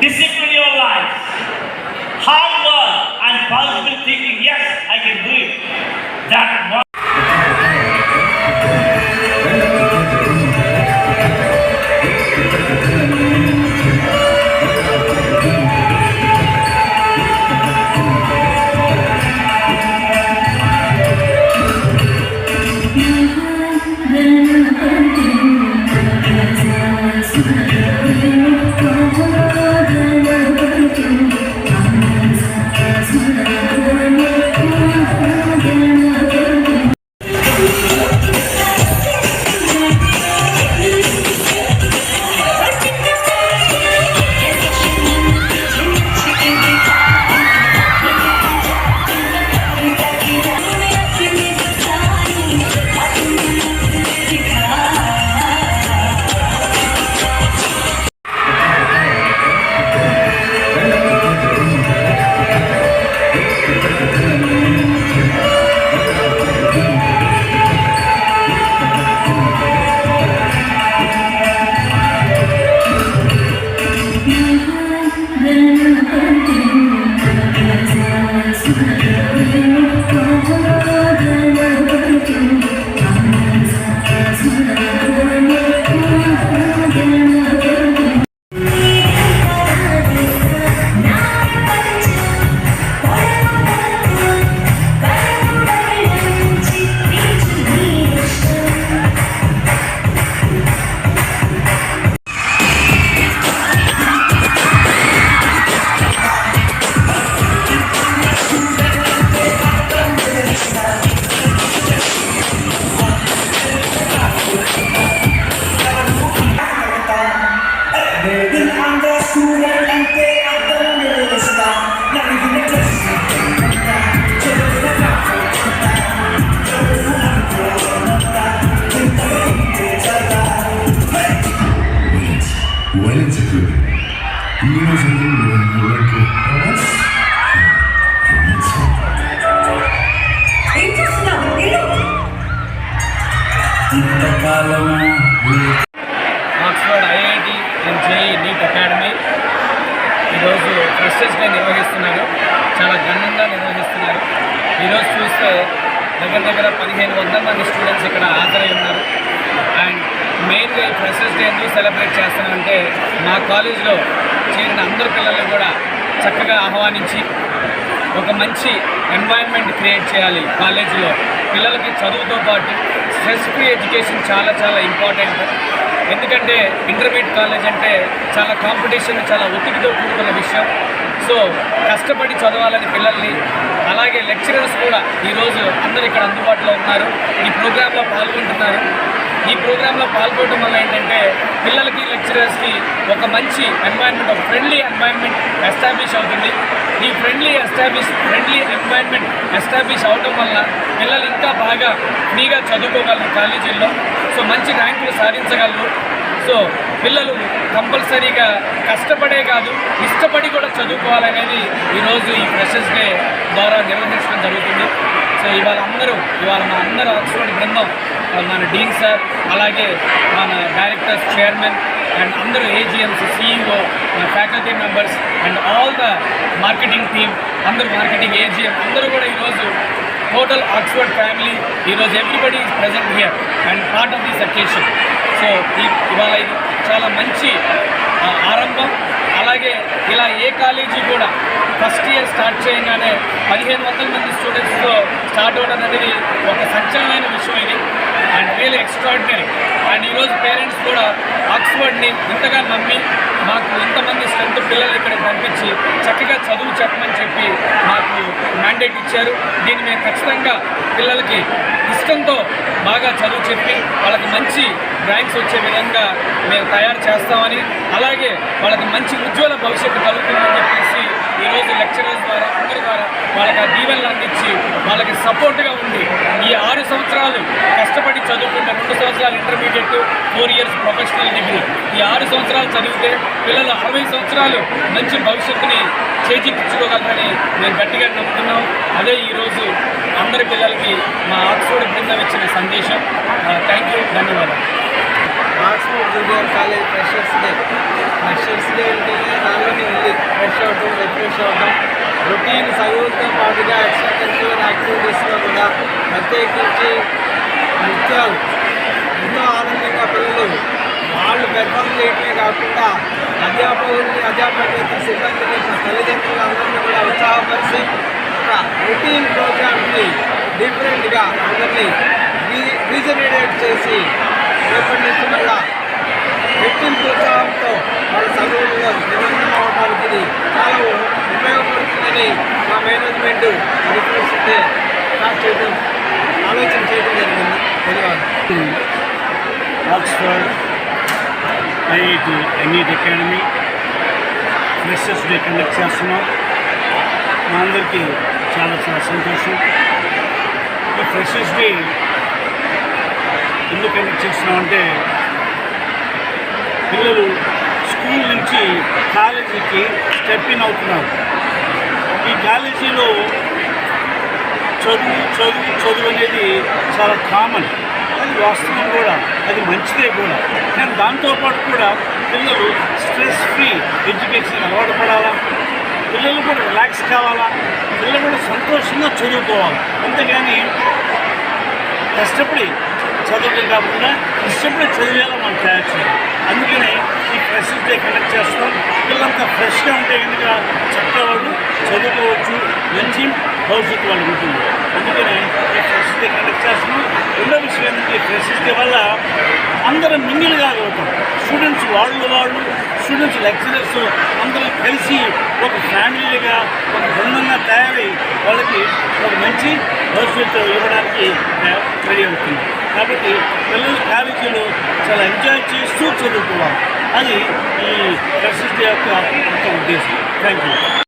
Discipline your life. Hard work and positive thinking. Yes, I can do it. That one. Oxford IIT and JEE NEET academy ఈరోజు freshers day నిర్వహిస్తున్నారు. చాలా ఘనంగా నిర్వహిస్తున్నారు. ఈరోజు చూస్తే దగ్గర 1500 మంది స్టూడెంట్స్ ఇక్కడ హాజరై ఉన్నారు. అండ్ మెయిన్గా ఈ ఫ్రెషర్స్ డే ఎందుకు సెలబ్రేట్ చేస్తున్నామంటే మా కాలేజ్లో చేరిన అందరు పిల్లలు కూడా చక్కగా ఆహ్వానించి ఒక మంచి ఎన్వైరన్మెంట్ క్రియేట్ చేయాలి. కాలేజీలో పిల్లలకి చదువుతో పాటు స్ట్రెస్ ఫ్రీ ఎడ్యుకేషన్ చాలా చాలా ఇంపార్టెంట్. ఎందుకంటే ఇంటర్మీడియట్ కాలేజ్ అంటే చాలా కాంపిటీషన్, చాలా ఒత్తిడితో కూడుకున్న విషయం. సో కష్టపడి చదవాలని పిల్లల్ని, అలాగే లెక్చరర్స్ కూడా ఈరోజు అందరు ఇక్కడ అందుబాటులో ఉన్నారు, ఈ ప్రోగ్రాంలో పాల్గొంటున్నారు. ఈ ప్రోగ్రాంలో పాల్గొనడం వల్ల ఏంటంటే పిల్లలకి, లెక్చరర్స్కి ఒక మంచి ఎన్వైరన్మెంట్, ఒక ఫ్రెండ్లీ ఎన్వైరన్మెంట్ ఎస్టాబ్లిష్ అవుతుంది. ఈ ఫ్రెండ్లీ ఎన్వైరన్మెంట్ ఎస్టాబ్లిష్ అవడం వల్ల పిల్లలు ఇంకా బాగా ఫ్రీగా చదువుకోగలరు కాలేజీల్లో. సో మంచి ర్యాంకులు సాధించగలరు. సో పిల్లలు కంపల్సరీగా కష్టపడే కాదు, ఇష్టపడి కూడా చదువుకోవాలనేది ఈరోజు ఈ ఫ్రెషర్స్ డే ద్వారా నిర్వహించడం జరుగుతుంది. సో ఇవాళ మా అందరూ ఆక్స్ఫర్డ్ బృందం, మన డీన్ సార్, అలాగే మన డైరెక్టర్స్, చైర్మన్ అండ్ అందరూ ఏజీఎంస్, సిఇఓ, మన faculty members and all the marketing team, అందరూ మార్కెటింగ్ ఏజీఎం అందరూ కూడా ఈరోజు టోటల్ ఆక్స్ఫర్డ్ ఫ్యామిలీ ఈరోజు everybody is present here and part of this occasion. So ఇవాళ ఇది చాలా మంచి ఆరంభం. అలాగే ఇలా ఏ కాలేజీ కూడా ఫస్ట్ ఇయర్ స్టార్ట్ చేయగానే 1500 మంది స్టూడెంట్స్తో స్టార్ట్ అవ్వడం అనేది ఒక సంచలనమైన విషయం ఇది, అండ్ రియల్లీ ఎక్స్ట్రాడినరీ. అండ్ ఈరోజు పేరెంట్స్ కూడా ఆక్స్ఫర్డ్ని ఇంతగా నమ్మి మాకు ఇంతమంది స్ట్రెంత్ పిల్లలు ఇక్కడ పంపించి చక్కగా చదువు చెప్పమని చెప్పి మాకు మ్యాండేట్ ఇచ్చారు. దీన్ని మేము ఖచ్చితంగా పిల్లలకి ఇష్టంతో బాగా చదువు చెప్పి వాళ్ళకి మంచి ర్యాంక్స్ వచ్చే విధంగా మేము తయారు చేస్తామని, అలాగే వాళ్ళకి మంచి ఉజ్వల భవిష్యత్తు కలుగుతుందని చెప్పేసి ఈరోజు లెక్చరర్స్ ద్వారా, అందరి ద్వారా వాళ్ళకి ఆ దీవెనలు అందించి వాళ్ళకి సపోర్ట్గా ఉండి ఈ 6 సంవత్సరాలు కష్టపడి చదువుకుంటే 2 సంవత్సరాలు ఇంటర్మీడియట్, 4 ఇయర్స్ ప్రొఫెషనల్ డిగ్రీ, ఈ 6 సంవత్సరాలు చదివితే పిల్లలు 60 సంవత్సరాలు మంచి భవిష్యత్తుని చేజిక్కించుకోగలరని మేము గట్టిగా నమ్ముతున్నాం. అదే ఈరోజు అందరి పిల్లలకి మా ఆక్స్ఫర్డ్ బృందం ఇచ్చిన సందేశం. థ్యాంక్ యూ, ధన్యవాదాలు. Oxford junior college freshers day ఉంటేనే దానిలోనే ఉంది ఫ్రెష్ అవడం, రిఫ్రెష్ అవడం. రొటీన్ చదువులతో పాటుగా ఎక్స్ట్రా కరిక్యులర్ యాక్టివిటీస్లో కూడా ప్రత్యేకించి నృత్యాలు ఎంతో ఆనందంగా పిల్లలు వాళ్ళు పెర్ఫార్మ్ చేయడమే కాకుండా అధ్యాపకులకి సిబ్బందిని తల్లిదండ్రులందరినీ కూడా ఉత్సాహపరిచి ఒక రొటీన్ ప్రోగ్రామ్ని డిఫరెంట్గా అందరినీ రీజనరేట్ చేసి రేపటి నుంచి మళ్ళా రెట్టింపు ఉత్సాహంతో వాళ్ళ చదువుల్లో నిమగ్నం అవడానికి ఇది చాలా ఉపయోగపడుతుందని మా మేనేజ్మెంట్ రిక్వెస్ట్ స్టార్ట్ చేయడం ఆలోచన చేయడం జరిగింది. ధన్యవాదాలు. Oxford IIT NET academy freshers day conduct చేస్తున్నాం. మా అందరికీ చాలా చాలా సంతోషం. ఈ ఫ్రెషర్స్ డే ఎందుకు కండక్ట్ చేస్తున్నామంటే పిల్లలు స్కూల్ నుంచి కాలేజీకి స్టెప్ ఇన్ అవుతున్నారు. ఈ కాలేజీలో చదువు అనేది చాలా కామన్, అది వాస్తవం కూడా, అది మంచిదే కూడా. కానీ దాంతోపాటు కూడా పిల్లలు స్ట్రెస్ ఫ్రీ ఎడ్యుకేషన్ అలవాటు పడాలా, పిల్లలు కూడా రిలాక్స్ కావాలా, పిల్లలు కూడా సంతోషంగా చదువుకోవాలి. అంతేగాని కష్టపడి చదవడం కాకుండా ఇష్టపడి చదివేలా మనం తయారు చేయాలి. అందుకనే ఈ ఫ్రెషర్స్ డే కండక్ట్ చేస్తాం. పిల్లలంతా ఫ్రెష్గా ఉంటే కనుక చక్కగా వాళ్ళు చదువుకోవచ్చు, మంచి భవిష్యత్తు వాళ్ళు ఉంటుంది. అందుకనే ఈ ఫ్రెషర్స్ డే కండక్ట్ చేస్తున్నాం. రెండో విషయం ఏంటంటే ఈ ఫ్రెషర్స్ డే వల్ల అందరం మింగిల్ కాగలుగుతాం. స్టూడెంట్స్ స్టూడెంట్స్ లెక్చరర్స్ అందరూ కలిసి ఒక ఫ్యామిలీగా ఒక బృందంగా తయారై వాళ్ళకి ఒక మంచి భవిష్యత్తు ఇవ్వడానికి రెడీ అవుతుంది. కాబట్టి పిల్లలు కాలేజీలో చాలా ఎంజాయ్ చేస్తూ చదువుకోవాలి. అది ఈ ఫ్రెషర్స్ డే యొక్క ఉద్దేశం. Thank you.